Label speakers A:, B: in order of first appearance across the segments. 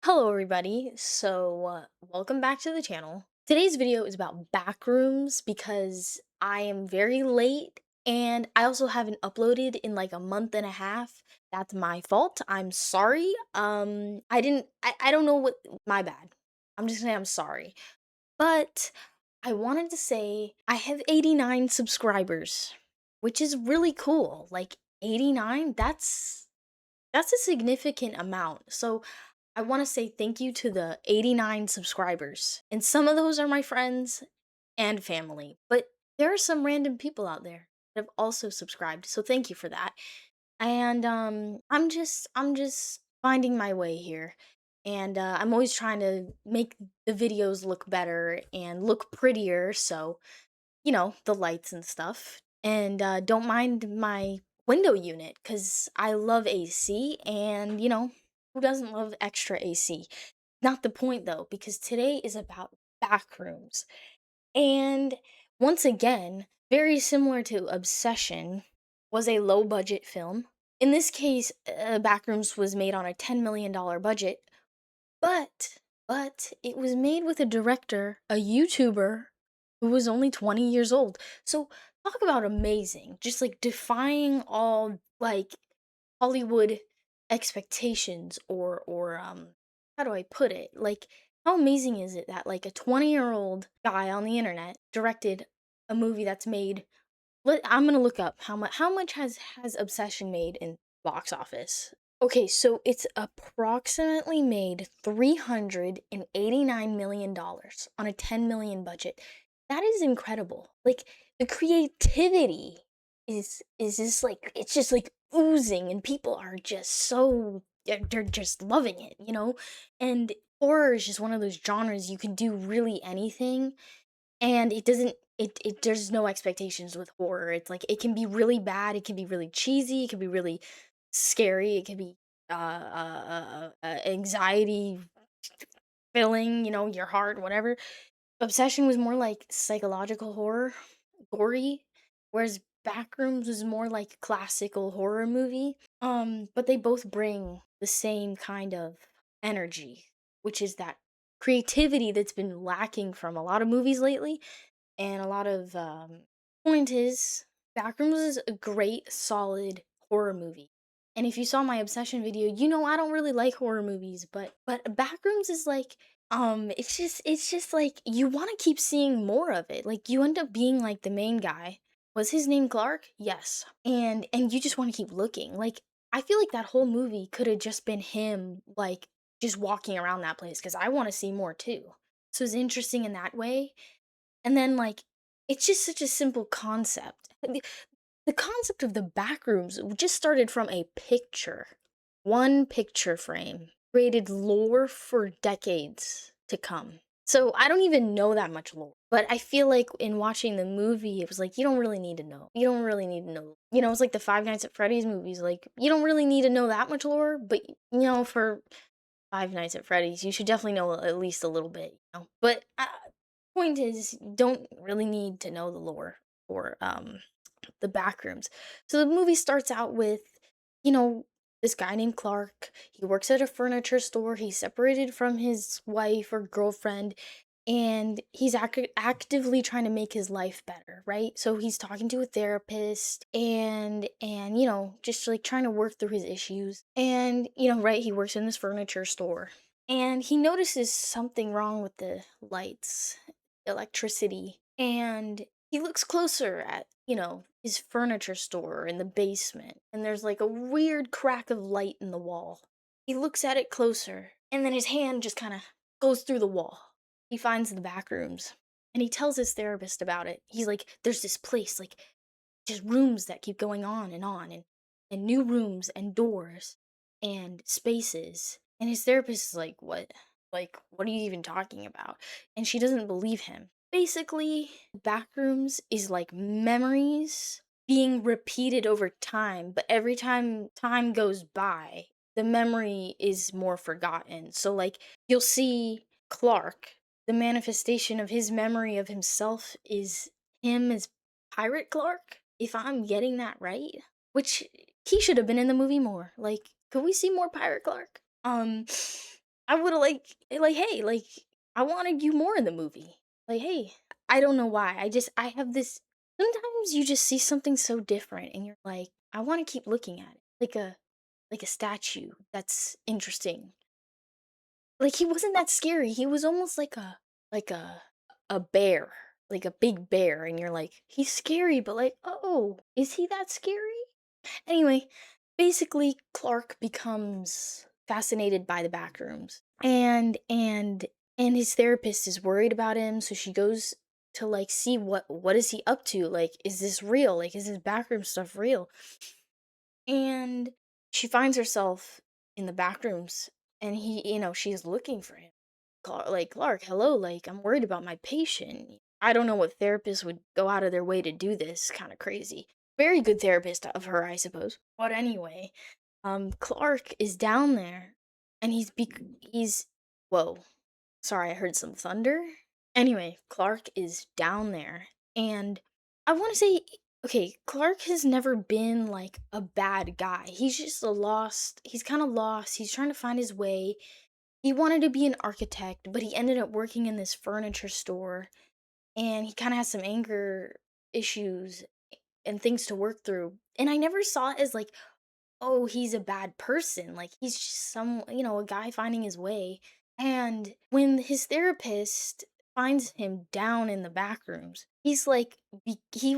A: Hello everybody. Welcome back to the channel. Today's video is about Backrooms because I am very late and I also haven't uploaded in like a month and a half. That's my fault. I'm sorry. I don't know what my bad. I'm just saying I'm sorry. But I wanted to say I have 89 subscribers, which is really cool. Like 89, that's a significant amount. So I want to say thank you to the 89 subscribers. And some of those are my friends and family, but there are some random people out there that have also subscribed. So thank you for that. And I'm just finding my way here. And I'm always trying to make the videos look better and look prettier, so the lights and stuff. And don't mind my window unit because I love AC, and who doesn't love extra AC? Not the point though, because today is about Backrooms. And once again, very similar to Obsession, was a low budget film. In this case, Backrooms was made on a $10 million budget, but it was made with a director, a YouTuber who was only 20 years old. So talk about amazing. Just like defying all like Hollywood expectations, or how do I put it? Like, how amazing is it that like a 20-year-old guy on the internet directed a movie that's made. I'm gonna look up how much has Obsession made in box office. Okay, so it's approximately made $389 million on a 10 million budget. That is incredible. Like, the creativity is just like, it's just like oozing, and people are just so, they're just loving it. And horror is just one of those genres you can do really anything, and it doesn't it there's no expectations with horror. It's like it can be really bad, it can be really cheesy, it can be really scary, it can be anxiety filling, your heart, whatever. Obsession was more like psychological horror, gory, whereas Backrooms was more like classical horror movie. But they both bring the same kind of energy, which is that creativity that's been lacking from a lot of movies lately, and a lot of point is, Backrooms is a great, solid horror movie. And if you saw my obsession video, I don't really like horror movies, but Backrooms is like, it's just like you want to keep seeing more of it. Like, you end up being like the main guy. Was his name Clark? Yes. And you just want to keep looking. Like, I feel like that whole movie could have just been him, like, just walking around that place, because I want to see more too. So it's interesting in that way. And then, like, it's just such a simple concept. The concept of the Backrooms just started from a picture. One picture frame created lore for decades to come. So I don't even know that much lore. But I feel like in watching the movie, it was like, you don't really need to know. You don't really need to know. It's like the Five Nights at Freddy's movies. Like, you don't really need to know that much lore, but, for Five Nights at Freddy's, you should definitely know at least a little bit. But point is, you don't really need to know the lore for the Backrooms. So the movie starts out with, you know, this guy named Clark. He works at a furniture store. He's separated from his wife or girlfriend, and he's actively trying to make his life better, right? So he's talking to a therapist, and just like trying to work through his issues. And right, he works in this furniture store, and he notices something wrong with the lights, electricity, and he looks closer at, his furniture store in the basement, and there's like a weird crack of light in the wall. He looks at it closer, and then his hand just kind of goes through the wall. He finds the back rooms, and he tells his therapist about it. He's like, there's this place, like, just rooms that keep going on, and new rooms and doors and spaces. And his therapist is like, what? Like, what are you even talking about? And she doesn't believe him. Basically, Backrooms is like memories being repeated over time, but every time time goes by, the memory is more forgotten. So, like, you'll see Clark, the manifestation of his memory of himself is him as Pirate Clark, if I'm getting that right. Which, he should have been in the movie more. Like, could we see more Pirate Clark? I would've like, "Hey, like, I wanted you more in the movie." Like, "Hey." I don't know why, I have this sometimes you just see something so different and you're like, "I wanna keep looking at it." Like a statue that's interesting. Like, he wasn't that scary, he was almost like a bear, like a big bear, and you're like, "He's scary, but, like, oh, is he that scary?" Anyway, basically, Clark becomes fascinated by the backrooms, and his therapist is worried about him, so she goes to, like, see what is he up to, like, is this real? Like, is this backroom stuff real? And she finds herself in the backrooms, and she's looking for him. Like, "Clark, hello, like, I'm worried about my patient." I don't know what therapist would go out of their way to do this, kinda crazy. Very good therapist of her, I suppose. But anyway, Clark is down there, and he's whoa, sorry, I heard some thunder. Anyway, Clark is down there, and I wanna say okay, Clark has never been, like, a bad guy. He's kinda lost, he's trying to find his way. He wanted to be an architect, but he ended up working in this furniture store, and he kinda has some anger issues and things to work through, and I never saw it as, like, "Oh, he's a bad person," like, he's just a guy finding his way, and when his therapist finds him down in the back rooms, he's like he,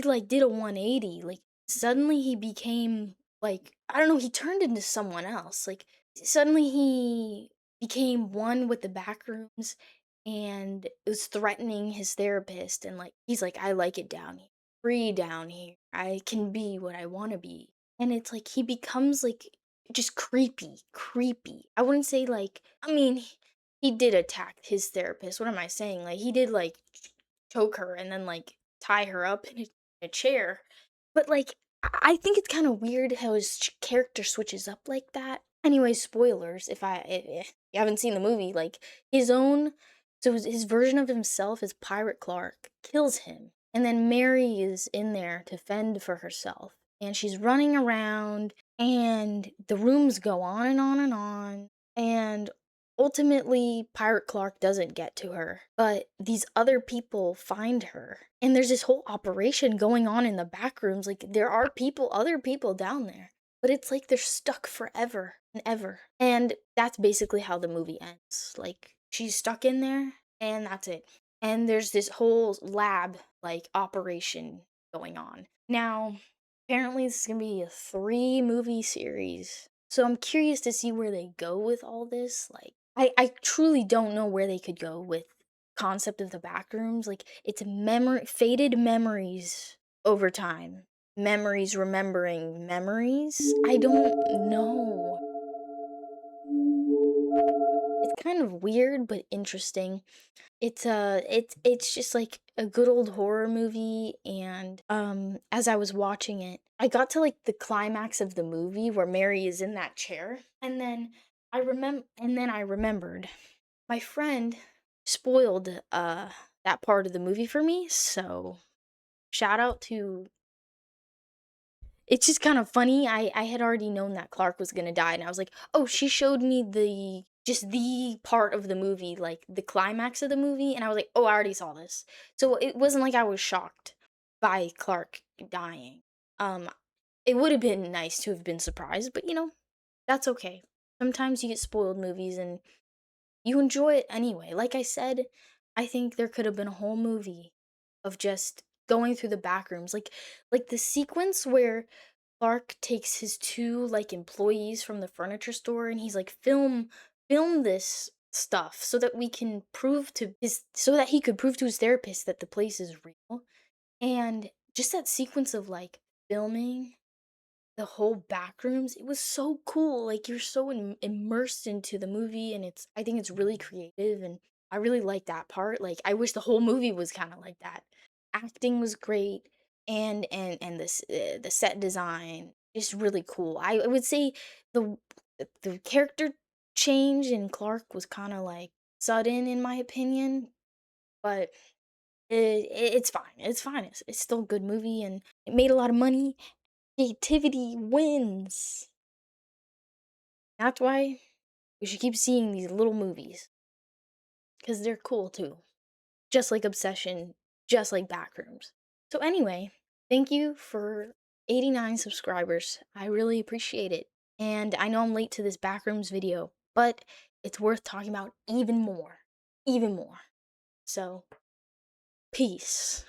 A: like, did a 180, like, suddenly he became, like I don't know, he turned into someone else, like, suddenly he became one with the back rooms and was threatening his therapist, and, like, he's like, "I like it down here, free down here, I can be what I wanna be." And it's like he becomes, like, just creepy. I wouldn't say, like I mean, he did attack his therapist, what am I saying? Like, he did, like, choke her and then, like, tie her up in a chair. But, like, I think it's kinda weird how his character switches up like that. Anyway, spoilers, if you haven't seen the movie, like, his own so his version of himself as Pirate Clark kills him, and then Mary is in there to fend for herself, and she's running around, and the rooms go on and on and on, and ultimately, Pirate Clark doesn't get to her, but these other people find her, and there's this whole operation going on in the back rooms, like, there are other people down there, but it's like they're stuck forever and ever, and that's basically how the movie ends, like, she's stuck in there, and that's it, and there's this whole lab, like, operation going on. Now, apparently this is gonna be a 3-movie series, so I'm curious to see where they go with all this, like, I truly don't know where they could go with concept of the backrooms, like, it's faded memories over time. Memories remembering memories? I don't know. It's kind of weird, but interesting. It's just like a good old horror movie, and, as I was watching it, I got to, like, the climax of the movie where Mary is in that chair, and then I remembered. My friend spoiled, that part of the movie for me, so shout out to it's just kind of funny. I had already known that Clark was gonna die, and I was like, "Oh, she showed me the part of the movie, like, the climax of the movie," and I was like, "Oh, I already saw this." So it wasn't like I was shocked by Clark dying. Um, it would've been nice to have been surprised, but, that's okay. Sometimes you get spoiled movies and you enjoy it anyway. Like I said, I think there could have been a whole movie of just going through the back rooms. Like the sequence where Clark takes his 2, like, employees from the furniture store and he's like, "Film this stuff so that we can prove to his so that he could prove to his therapist that the place is real." And just that sequence of, like, filming the whole backrooms, it was so cool, like, you're so immersed into the movie, and I think it's really creative, and I really like that part, like, I wish the whole movie was kinda like that. Acting was great, and the set design is really cool. I would say the the character change in Clark was kinda, like, sudden in my opinion, but it's fine, it's still a good movie, and it made a lot of money. Creativity wins. That's why You should keep seeing these little movies because they're cool too. Just like Obsession, just like Backrooms. So, anyway, thank you for 89 subscribers. I really appreciate it. And I know I'm late to this Backrooms video, but it's worth talking about even more. Even more. So, peace.